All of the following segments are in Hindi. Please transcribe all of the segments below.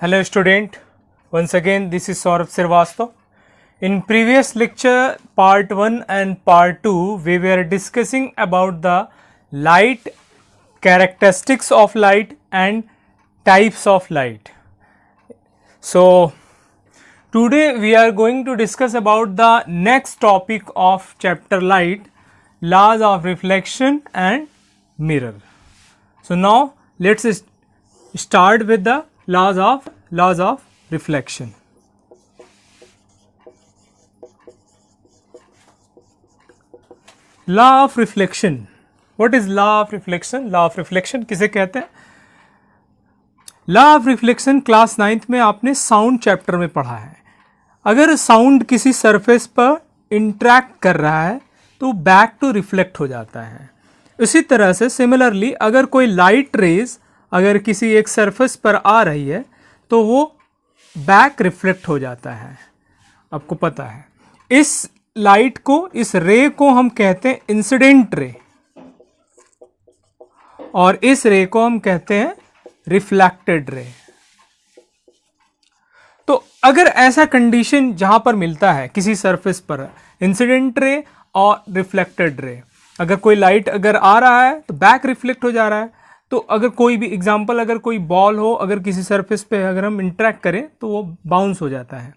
Hello student, once again this is Saurabh Srivastava. In previous lecture part 1 and part 2 we were discussing about the light, characteristics of light and types of light. So today we are going to discuss about the next topic of chapter light, laws of reflection and mirror. So now let's start with the laws of reflection. Law of reflection. What is law of reflection? Law of reflection किसे कहते हैं? Law of reflection class 9th में आपने साउंड चैप्टर में पढ़ा है. अगर साउंड किसी सरफेस पर इंटरेक्ट कर रहा है तो बैक टू रिफ्लेक्ट हो जाता है. इसी तरह से सिमिलरली अगर कोई लाइट रेज अगर किसी एक सरफेस पर आ रही है तो वो बैक रिफ्लेक्ट हो जाता है. आपको पता है इस लाइट को, इस रे को हम कहते हैं इंसिडेंट रे और इस रे को हम कहते हैं रिफ्लेक्टेड रे. तो अगर ऐसा कंडीशन जहां पर मिलता है किसी सरफेस पर इंसिडेंट रे और रिफ्लेक्टेड रे, अगर कोई लाइट अगर आ रहा है तो बैक रिफ्लेक्ट हो जा रहा है. तो अगर कोई भी एग्जांपल, अगर कोई बॉल हो, अगर किसी सरफेस पे अगर हम इंटरेक्ट करें तो वो बाउंस हो जाता है.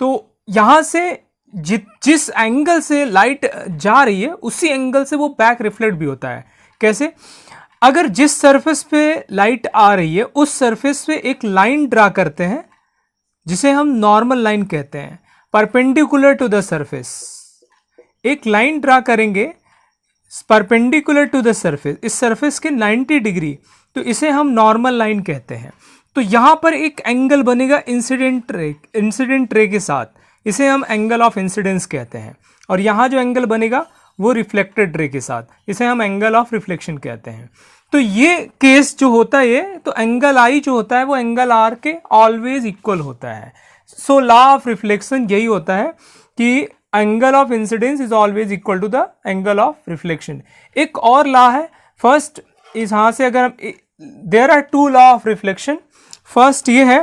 तो यहाँ से जिस एंगल से लाइट जा रही है उसी एंगल से वो बैक रिफ्लेक्ट भी होता है. कैसे? अगर जिस सरफेस पे लाइट आ रही है उस सरफेस पे एक लाइन ड्रा करते हैं जिसे हम नॉर्मल लाइन कहते हैं, परपेंडिकुलर टू द सरफेस. एक लाइन ड्रा करेंगे परपेंडिकुलर टू द सरफेस, इस सरफेस के 90 डिग्री, तो इसे हम नॉर्मल लाइन कहते हैं. तो यहाँ पर एक एंगल बनेगा इंसिडेंट रे के साथ, इसे हम एंगल ऑफ इंसिडेंस कहते हैं. और यहाँ जो एंगल बनेगा वो रिफ्लेक्टेड रे के साथ, इसे हम एंगल ऑफ रिफ्लेक्शन कहते हैं. तो ये केस जो होता है तो एंगल आई जो होता है वो एंगल आर के ऑलवेज इक्वल होता है. सो लॉ ऑफ रिफ्लेक्शन यही होता है कि angle of incidence is always equal to the angle of reflection. एक और लॉ है, फर्स्ट इस यहाँ से अगर there are two law of reflection. First ये है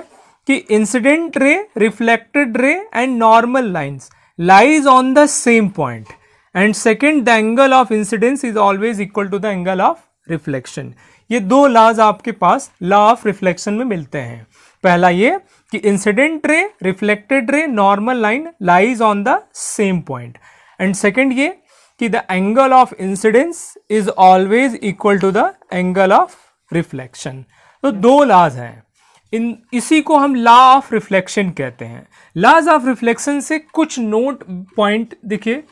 कि incident ray, reflected ray and normal lines lies on the same point. And second, the angle of incidence is always equal to the angle of reflection. ये दो लॉज आपके पास लॉ ऑफ रिफ्लेक्शन में मिलते हैं. पहला ये कि incident ray, reflected ray, normal line lies on the same point. And second ये कि the angle of incidence is always equal to the angle of reflection. तो दो लॉज हैं, इसी को हम लॉ ऑफ रिफ्लेक्शन कहते हैं. लॉज ऑफ रिफ्लेक्शन से कुछ नोट पॉइंट देखिए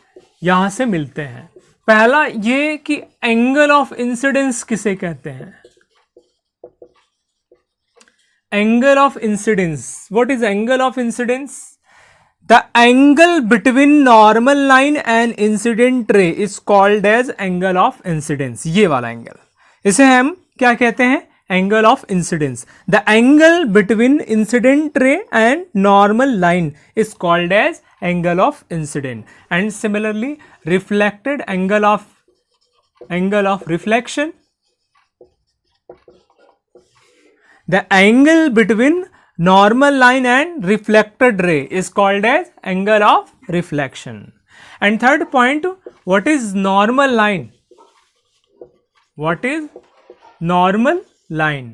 यहां से मिलते हैं. पहला ये कि एंगल ऑफ इंसिडेंस किसे कहते हैं? Angle of incidence. What is angle of incidence? The angle between normal line and incident ray is called as angle of incidence. ये वाला एंगल, इसे हम क्या कहते हैं? Angle of incidence. The angle between incident ray and normal line is called as angle of incidence. And similarly, reflected angle of reflection. The angle between normal line and reflected ray is called as angle of reflection. And third point, what is normal line? What is normal line?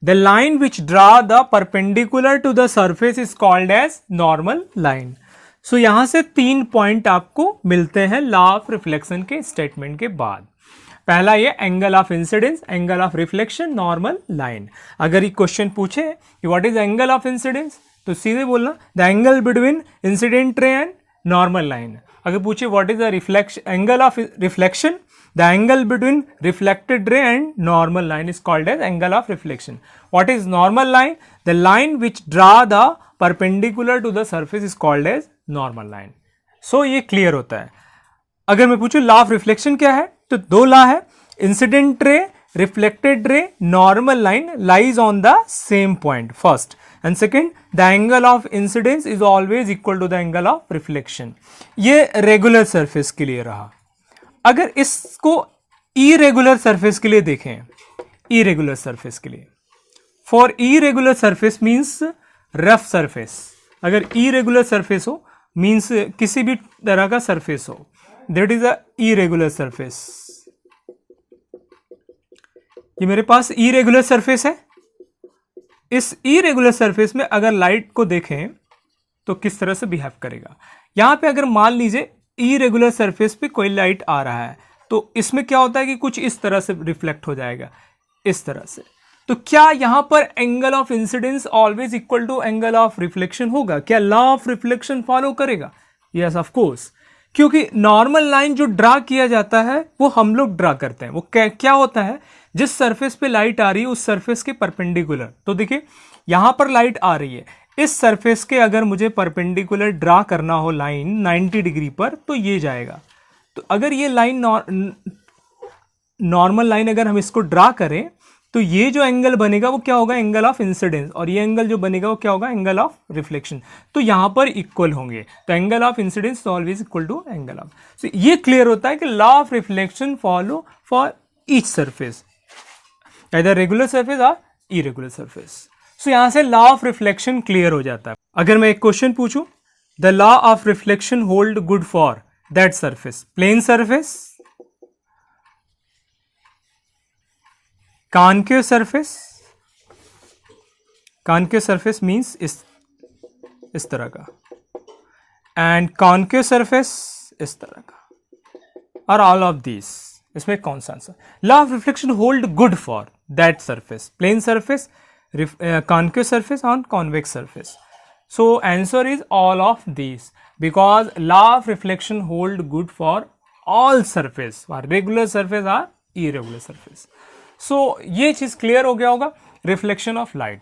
The line which draw the perpendicular to the surface is called as normal line. So यहाँ से 3 पॉइंट आपको मिलते हैं लॉ ऑफ रिफ्लेक्शन के स्टेटमेंट के बाद. पहला ये angle of incidence, angle of reflection, normal line. अगर ये क्वेश्चन पूछे कि what is angle of incidence तो सीधे बोलना the angle between incident ray and normal line. अगर पूछे what is the angle of reflection, the angle between reflected ray and normal line is called as angle of reflection. What is normal line? The line which draw the perpendicular to the surface is called as normal line. So ये क्लियर होता है. अगर मैं पूछूं लॉ ऑफ रिफ्लेक्शन क्या है तो दो लॉ है, incident ray, reflected ray, normal line lies on the same point first. And second, the angle of incidence is always equal to the angle of reflection. ये रेगुलर सरफेस के लिए रहा. अगर इसको इरेगुलर सरफेस के लिए देखें, irregular surface के लिए. For irregular surface means rough surface, अगर इरेगुलर सरफेस हो मीन्स किसी भी तरह का सरफेस हो, that is a irregular surface. ये मेरे पास इरेगुलर सरफेस है। इस इरेगुलर सरफेस में अगर लाइट को देखें तो किस तरह से बिहेव करेगा। यहां पे अगर मान लीजिए इरेगुलर सरफेस पे कोई लाइट आ रहा है तो इसमें क्या होता है कि कुछ इस तरह से रिफ्लेक्ट हो जाएगा, इस तरह से। तो क्या यहां पर angle of incidence always equal to angle of reflection होगा? क्या लॉ ऑफ रिफ्लेक्शन फॉलो करेगा? यस ऑफ कोर्स, क्योंकि नॉर्मल लाइन जो ड्रा किया जाता है वो हम लोग ड्रा करते हैं। वो क्या होता है, जिस सरफेस पे लाइट आ रही है उस सरफेस के परपेंडिकुलर। तो देखिए यहां पर लाइट आ रही है, इस सरफेस के अगर मुझे परपेंडिकुलर ड्रा करना हो लाइन 90 डिग्री पर तो ये जाएगा। तो अगर ये लाइन नॉर्मल लाइन अगर हम इसको ड्रा करें तो ये जो एंगल बनेगा वो क्या होगा, एंगल ऑफ इंसिडेंस, और ये एंगल जो बनेगा वो क्या होगा, एंगल ऑफ रिफ्लेक्शन। तो यहां पर इक्वल होंगे, तो angle of incidence always equal to angle of. So ये क्लियर होता है कि law of reflection follow for each surface, either regular surface और इरेगुलर सरफेस। सो यहां से लॉ ऑफ रिफ्लेक्शन क्लियर हो जाता है। अगर मैं एक क्वेश्चन पूछूं, the law of reflection hold good for that surface, plane surface, concave surface, concave surface means इस तरह का, एंड कॉन्केव सरफेस इस तरह का, और ऑल ऑफ दिस, इसमें कौन सा answer? Law of reflection hold good for that surface, plane surface, concave surface on convex surface. So answer is all of these, because law of reflection hold good for all surface, or regular surface or irregular surface. So ये चीज क्लियर हो गया होगा, रिफ्लेक्शन ऑफ लाइट।